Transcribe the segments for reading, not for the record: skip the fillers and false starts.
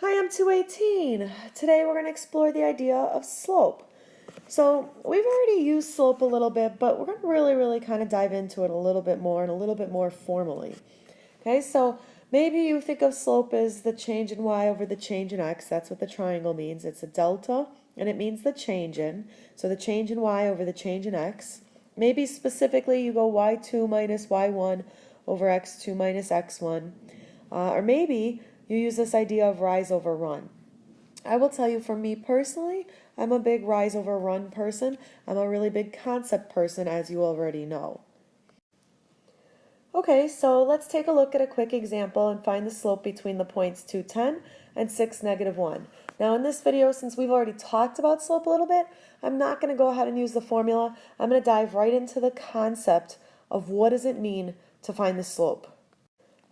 Hi, I'm 218. Today we're going to explore the idea of slope. So we've already used slope a little bit, but we're going to really kind of dive into it a little bit more and a little bit more formally. Okay, so maybe you think of slope as the change in y over the change in x. That's what the triangle means. It's a delta, and it means the change in. So the change in y over the change in x. Maybe specifically you go y2 minus y1 over x2 minus x1. Or maybe you use this idea of rise over run. I will tell you, for me personally, I'm a big rise over run person. I'm a really big concept person, as you already know. Okay, so let's take a look at a quick example and find the slope between the points 2, 10 and 6, negative 1. Now in this video, since we've already talked about slope a little bit, I'm not going to go ahead and use the formula. I'm going to dive right into the concept of what does it mean to find the slope.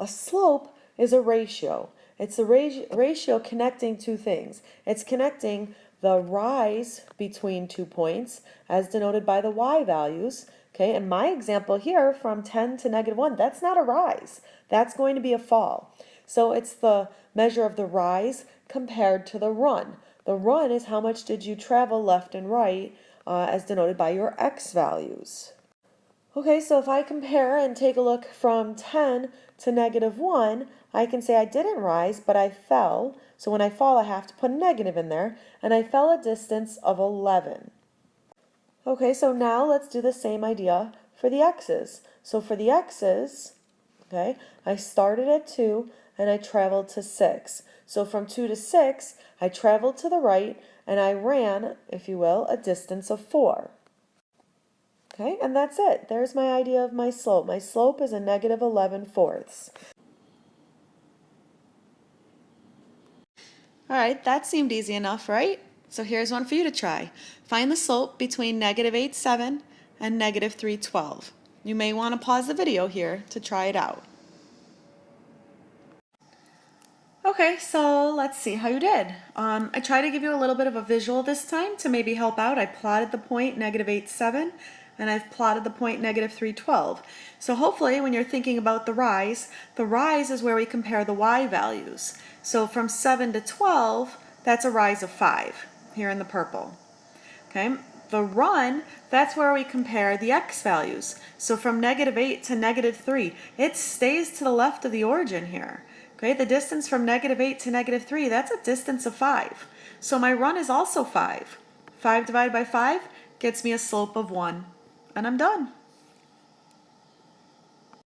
A slope is a ratio. It's a ratio connecting two things. It's connecting the rise between 2 points, as denoted by the y values. Okay, and my example here from 10 to negative 1, that's not a rise. That's going to be a fall. So it's the measure of the rise compared to the run. The run is how much did you travel left and right, as denoted by your x values. Okay, so if I compare and take a look from 10 to negative 1, I can say I didn't rise, but I fell. So when I fall, I have to put a negative in there, and I fell a distance of 11. Okay, so now let's do the same idea for the x's. So for the x's, okay, I started at 2 and I traveled to 6. So from 2 to 6, I traveled to the right and I ran, if you will, a distance of 4. Okay, and that's it. There's my idea of my slope. My slope is a negative 11/4. All right, that seemed easy enough, right? So here's one for you to try. Find the slope between negative 8.7 and negative 3.12. You may want to pause the video here to try it out. Okay, so let's see how you did. I tried to give you a little bit of a visual this time to maybe help out. I plotted the point negative 8.7 and I've plotted the point negative 3.12. So hopefully when you're thinking about the rise is where we compare the y values. So from 7 to 12, that's a rise of 5 here in the purple. Okay, the run, that's where we compare the x values. So from negative 8 to negative 3, it stays to the left of the origin here. Okay, the distance from negative 8 to negative 3, that's a distance of 5. So my run is also 5. 5 divided by 5 gets me a slope of 1. And I'm done.